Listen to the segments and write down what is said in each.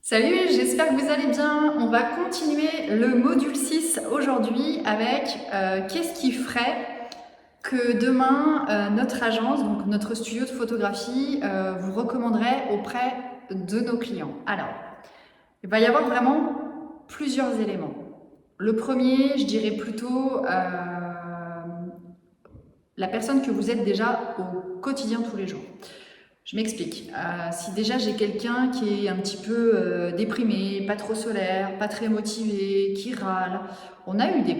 Salut, j'espère que vous allez bien. On va continuer le module 6 aujourd'hui avec qu'est-ce qui ferait que demain notre agence, donc notre studio de photographie, vous recommanderait auprès de nos clients. Alors, il va y avoir vraiment plusieurs éléments. Le premier, je dirais plutôt la personne que vous êtes déjà au quotidien tous les jours. Je m'explique. Si déjà j'ai quelqu'un qui est un petit peu déprimé, pas trop solaire, pas très motivé, qui râle, on a eu des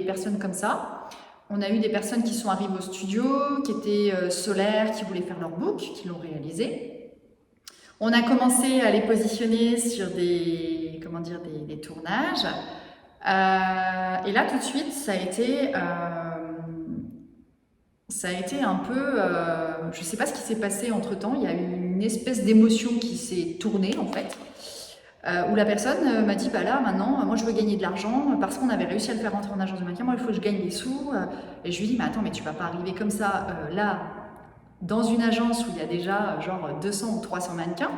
personnes comme ça. On a eu des personnes qui sont arrivées au studio, qui étaient solaires, qui voulaient faire leur book, qui l'ont réalisé. On a commencé à les positionner sur des tournages. Et là, tout de suite, ça a été un peu, je ne sais pas ce qui s'est passé entre-temps, il y a eu une espèce d'émotion qui s'est tournée en fait, où la personne m'a dit, bah là maintenant, moi je veux gagner de l'argent parce qu'on avait réussi à le faire rentrer en agence de maintien, moi il faut que je gagne des sous. Et je lui dis, mais attends, mais tu vas pas arriver comme ça, là, dans une agence où il y a déjà genre 200 ou 300 mannequins,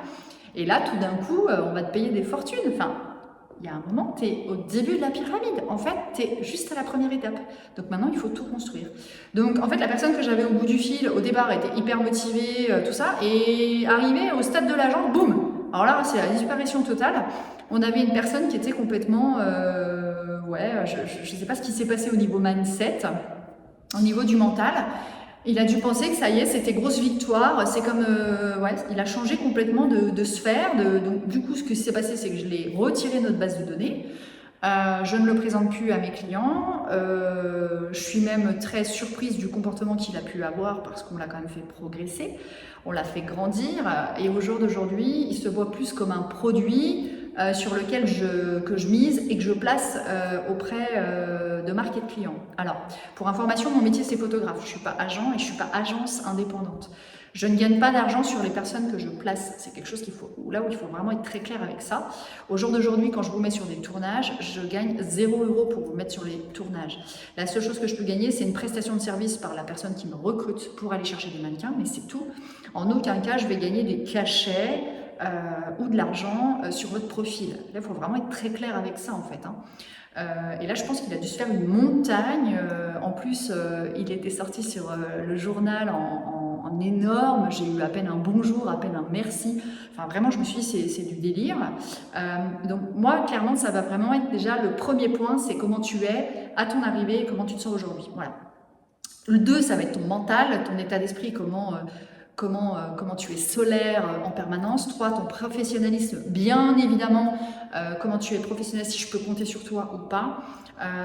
et là tout d'un coup, on va te payer des fortunes. Enfin, il y a un moment, tu es au début de la pyramide. En fait, tu es juste à la première étape. Donc maintenant, il faut tout construire. Donc en fait, la personne que j'avais au bout du fil, au départ, était hyper motivée, tout ça. Et arrivée au stade de l'agence, boum. Alors là, c'est la disparition totale. On avait une personne qui était complètement... je ne sais pas ce qui s'est passé au niveau mindset, au niveau du mental. Il a dû penser que ça y est, c'était grosse victoire. C'est comme, il a changé complètement de sphère. Donc du coup, ce qui s'est passé, c'est que je l'ai retiré de notre base de données. Je ne le présente plus à mes clients. Je suis même très surprise du comportement qu'il a pu avoir parce qu'on l'a quand même fait progresser, on l'a fait grandir. Et au jour d'aujourd'hui, il se voit plus comme un produit sur lequel que je mise et que je place auprès de marques et de clients. Alors, pour information, mon métier c'est photographe. Je ne suis pas agent et je ne suis pas agence indépendante. Je ne gagne pas d'argent sur les personnes que je place. C'est quelque chose là où il faut vraiment être très clair avec ça. Au jour d'aujourd'hui, quand je vous mets sur des tournages, je gagne 0 € pour vous mettre sur les tournages. La seule chose que je peux gagner, c'est une prestation de service par la personne qui me recrute pour aller chercher des mannequins, mais c'est tout. En aucun cas, je vais gagner des cachets ou de l'argent sur votre profil. Là, il faut vraiment être très clair avec ça, en fait. Et là, je pense qu'il a dû se faire une montagne. En plus, il était sorti sur le journal en énorme. J'ai eu à peine un bonjour, à peine un merci. Enfin, vraiment, je me suis dit, c'est du délire. Donc, moi, clairement, ça va vraiment être déjà le premier point, c'est comment tu es à ton arrivée et comment tu te sens aujourd'hui. Voilà. Le 2, ça va être ton mental, ton état d'esprit, comment tu es solaire en permanence. 3, ton professionnalisme, bien évidemment, comment tu es professionnel, si je peux compter sur toi ou pas.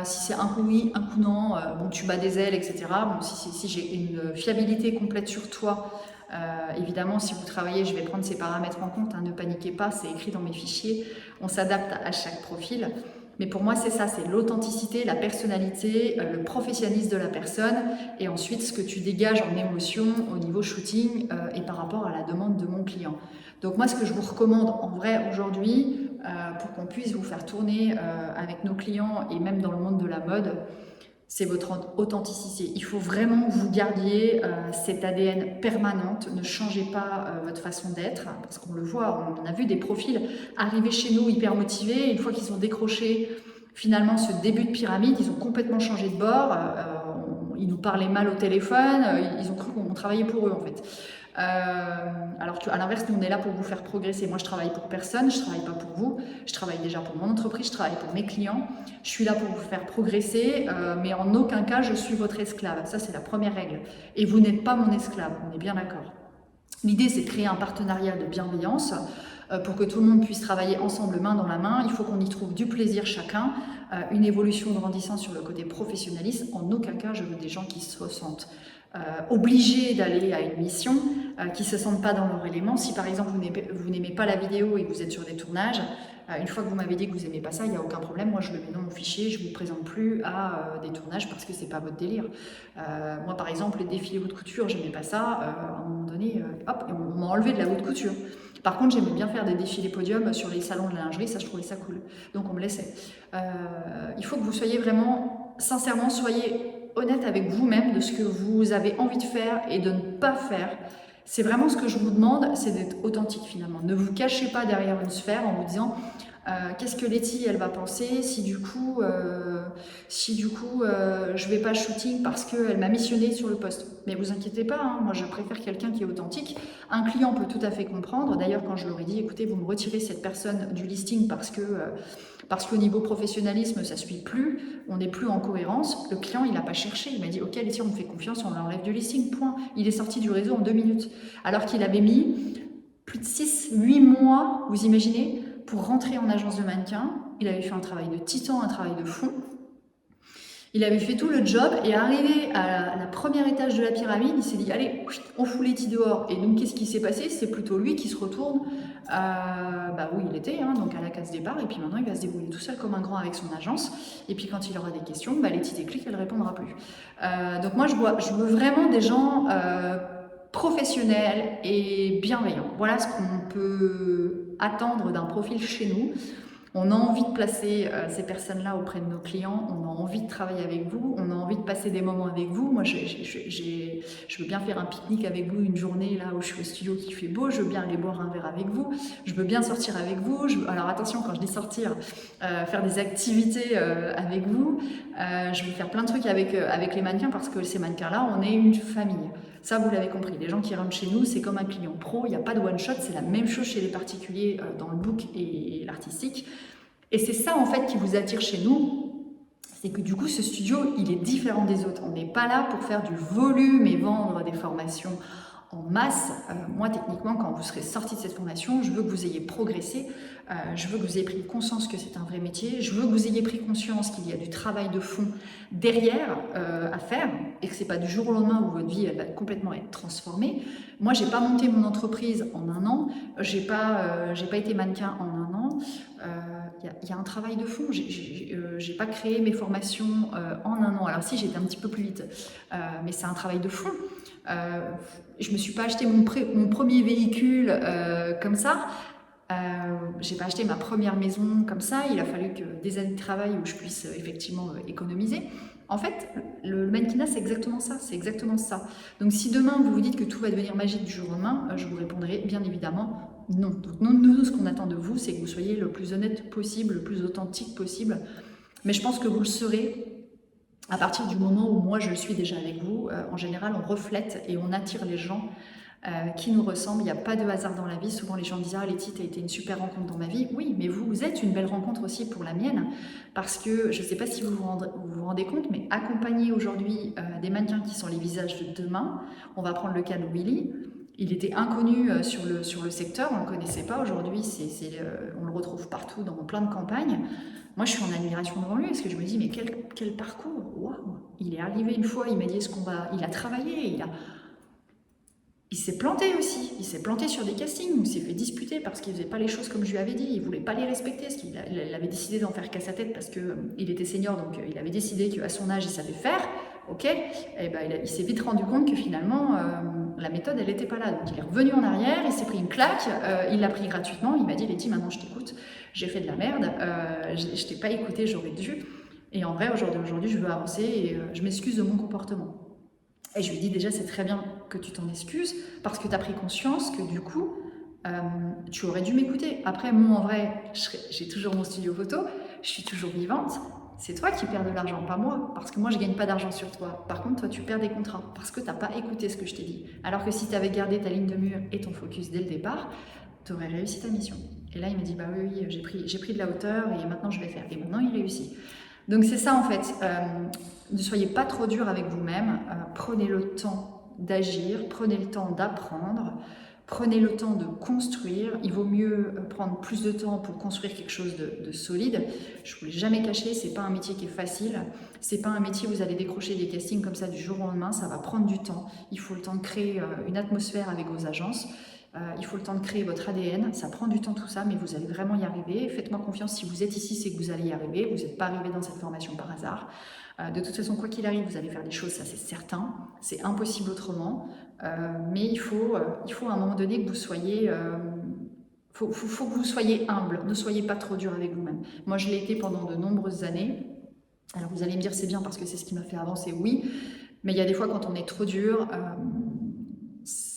Si c'est un coup oui, un coup non, bon, tu bats des ailes, etc. Bon, si j'ai une fiabilité complète sur toi, évidemment, si vous travaillez, je vais prendre ces paramètres en compte. Ne paniquez pas, c'est écrit dans mes fichiers. On s'adapte à chaque profil. Mais pour moi, c'est ça, c'est l'authenticité, la personnalité, le professionnalisme de la personne et ensuite ce que tu dégages en émotion au niveau shooting et par rapport à la demande de mon client. Donc moi, ce que je vous recommande en vrai aujourd'hui, pour qu'on puisse vous faire tourner avec nos clients et même dans le monde de la mode, c'est votre authenticité. Il faut vraiment que vous gardiez cet ADN permanente. Ne changez pas votre façon d'être, parce qu'on le voit, on a vu des profils arriver chez nous hyper motivés. Une fois qu'ils ont décroché finalement ce début de pyramide, ils ont complètement changé de bord. Ils nous parlaient mal au téléphone. Ils ont cru qu'on travaillait pour eux en fait. Alors qu'à l'inverse, nous on est là pour vous faire progresser. Moi je travaille pour personne, je travaille pas pour vous, je travaille déjà pour mon entreprise, je travaille pour mes clients, je suis là pour vous faire progresser, mais en aucun cas je suis votre esclave. Ça c'est la première règle. Et vous n'êtes pas mon esclave, on est bien d'accord. L'idée c'est de créer un partenariat de bienveillance pour que tout le monde puisse travailler ensemble main dans la main. Il faut qu'on y trouve du plaisir chacun, une évolution grandissante sur le côté professionnalisme. En aucun cas je veux des gens qui se ressentent obligés d'aller à une mission, qui ne se sentent pas dans leur élément. Si par exemple vous n'aimez pas la vidéo et que vous êtes sur des tournages, une fois que vous m'avez dit que vous n'aimez pas ça, il n'y a aucun problème, moi je le mets dans mon fichier, je ne vous présente plus à des tournages parce que c'est pas votre délire. Moi par exemple, les défilés haute couture, j'aimais pas ça, à un moment donné, hop, on m'a enlevé de la haute couture. Par contre, j'aimais bien faire des défilés podium sur les salons de la lingerie, ça je trouvais ça cool. Donc on me laissait. Il faut que vous soyez vraiment, sincèrement, soyez honnête avec vous-même de ce que vous avez envie de faire et de ne pas faire. C'est vraiment ce que je vous demande, c'est d'être authentique finalement. Ne vous cachez pas derrière une sphère en vous disant qu'est-ce que Letty elle va penser si du coup, je vais pas shooting parce qu'elle m'a missionné sur le poste. Mais vous inquiétez pas, hein, moi je préfère quelqu'un qui est authentique. Un client peut tout à fait comprendre. D'ailleurs, quand je leur ai dit écoutez, vous me retirez cette personne du listing parce qu'au niveau professionnalisme, ça ne suit plus, on n'est plus en cohérence. Le client, il n'a pas cherché. Il m'a dit ok, Letty, on me fait confiance, on l'enlève du listing, point. Il est sorti du réseau en 2 minutes. Alors qu'il avait mis plus de 6-8 mois, vous imaginez, pour rentrer en agence de mannequin. Il avait fait un travail de titan, un travail de fond. Il avait fait tout le job et arrivé à la première étage de la pyramide, il s'est dit allez, on fout Letty dehors. Et donc qu'est-ce qui s'est passé? C'est plutôt lui qui se retourne où il était, hein, donc à la case départ, et puis maintenant il va se débrouiller tout seul comme un grand avec son agence. Et puis quand il aura des questions, Letty déclic, elle ne répondra plus. Donc moi je veux vraiment des gens professionnels et bienveillants. Voilà ce qu'on peut attendre d'un profil chez nous. On a envie de placer ces personnes-là auprès de nos clients, on a envie de travailler avec vous, on a envie de passer des moments avec vous. Moi, je veux bien faire un pique-nique avec vous une journée là où je suis au studio qui fait beau, je veux bien aller boire un verre avec vous, je veux bien sortir avec vous. Alors attention, quand je dis sortir, faire des activités avec vous, je veux faire plein de trucs avec les mannequins parce que ces mannequins-là, on est une famille. Ça, vous l'avez compris, les gens qui rentrent chez nous, c'est comme un client pro, il n'y a pas de one-shot, c'est la même chose chez les particuliers dans le book et l'artistique. Et c'est ça, en fait, qui vous attire chez nous, c'est que du coup, ce studio, il est différent des autres. On n'est pas là pour faire du volume et vendre des formations en masse. Moi, techniquement, quand vous serez sorti de cette formation, je veux que vous ayez progressé, je veux que vous ayez pris conscience que c'est un vrai métier, je veux que vous ayez pris conscience qu'il y a du travail de fond derrière à faire et que c'est pas du jour au lendemain où votre vie elle va complètement être transformée. Moi, j'ai pas monté mon entreprise en un an, j'ai pas été mannequin en un an. Il y a un travail de fond. J'ai pas créé mes formations en un an. Alors si, j'étais un petit peu plus vite, mais c'est un travail de fond. Je me suis pas acheté mon premier véhicule comme ça. J'ai pas acheté ma première maison comme ça. Il a fallu que des années de travail où je puisse effectivement économiser. En fait, le mannequinat, c'est exactement ça. C'est exactement ça. Donc si demain vous vous dites que tout va devenir magique du jour au lendemain, je vous répondrai bien évidemment non. Donc nous, ce qu'on attend de vous, c'est que vous soyez le plus honnête possible, le plus authentique possible. Mais je pense que vous le serez à partir du moment où moi je suis déjà avec vous. En général, on reflète et on attire les gens qui nous ressemblent. Il n'y a pas de hasard dans la vie. Souvent les gens disent ah Letty, t'as été une super rencontre dans ma vie. Oui, mais vous êtes une belle rencontre aussi pour la mienne, parce que je ne sais pas si vous vous rendez compte, mais accompagner aujourd'hui des mannequins qui sont les visages de demain. On va prendre le cas de Willy. Il était inconnu sur le secteur, on ne le connaissait pas. Aujourd'hui, on le retrouve partout dans plein de campagnes. Moi, je suis en admiration devant lui parce que je me dis, mais quel parcours! Waouh! Il est arrivé une fois, il m'a dit il a travaillé, il s'est planté aussi. Il s'est planté sur des castings, il s'est fait disputer parce qu'il ne faisait pas les choses comme je lui avais dit. Il ne voulait pas les respecter parce qu'il avait décidé d'en faire qu'à sa tête parce qu'il était senior, donc il avait décidé qu'à son âge, il savait faire. Ok, et il s'est vite rendu compte que finalement la méthode elle n'était pas là, donc il est revenu en arrière, il s'est pris une claque, il l'a pris gratuitement, il m'a dit Letty, maintenant je t'écoute, j'ai fait de la merde, je t'ai pas écouté, j'aurais dû, et en vrai aujourd'hui je veux avancer et je m'excuse de mon comportement. Et je lui dis déjà c'est très bien que tu t'en excuses parce que tu as pris conscience que du coup tu aurais dû m'écouter. Après moi en vrai j'ai toujours mon studio photo, je suis toujours vivante. C'est toi qui perds de l'argent, pas moi, parce que moi je gagne pas d'argent sur toi. Par contre, toi tu perds des contrats, parce que tu n'as pas écouté ce que je t'ai dit. Alors que si tu avais gardé ta ligne de mur et ton focus dès le départ, tu aurais réussi ta mission. Et là il m'a dit bah oui, j'ai pris de la hauteur et maintenant je vais faire. Et maintenant il réussit. Donc c'est ça en fait, ne soyez pas trop dur avec vous-même, prenez le temps d'agir, prenez le temps d'apprendre. Prenez le temps de construire, il vaut mieux prendre plus de temps pour construire quelque chose de solide. Je ne vous l'ai jamais caché, ce n'est pas un métier qui est facile, ce n'est pas un métier où vous allez décrocher des castings comme ça du jour au lendemain, ça va prendre du temps. Il faut le temps de créer une atmosphère avec vos agences, il faut le temps de créer votre ADN, ça prend du temps tout ça, mais vous allez vraiment y arriver. Faites-moi confiance, si vous êtes ici, c'est que vous allez y arriver, vous n'êtes pas arrivé dans cette formation par hasard. De toute façon, quoi qu'il arrive, vous allez faire des choses, ça c'est certain, c'est impossible autrement. Mais il faut à un moment donné que vous soyez, faut que vous soyez humble, ne soyez pas trop dur avec vous-même. Moi je l'ai été pendant de nombreuses années. Alors vous allez me dire c'est bien parce que c'est ce qui m'a fait avancer, oui, mais il y a des fois quand on est trop dur,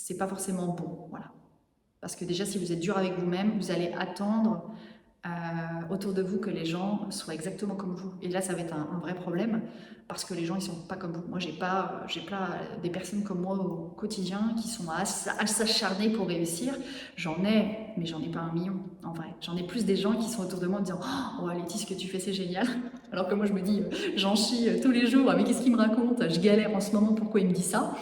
c'est pas forcément bon, voilà. Parce que déjà, si vous êtes dur avec vous-même, vous allez attendre autour de vous que les gens soient exactement comme vous. Et là, ça va être un vrai problème parce que les gens, ils sont pas comme vous. Moi, j'ai pas des personnes comme moi au quotidien qui sont à s'acharner pour réussir. J'en ai, mais j'en ai pas 1 million, en vrai. J'en ai plus des gens qui sont autour de moi en me disant « Oh, Letty, ce que tu fais, c'est génial !» Alors que moi, je me dis « J'en chie tous les jours, mais qu'est-ce qu'il me raconte? Je galère en ce moment, pourquoi il me dit ça ?»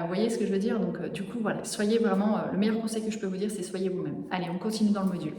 Vous voyez ce que je veux dire? Donc, du coup, voilà, soyez vraiment... le meilleur conseil que je peux vous dire, c'est soyez vous-même. Allez, on continue dans le module.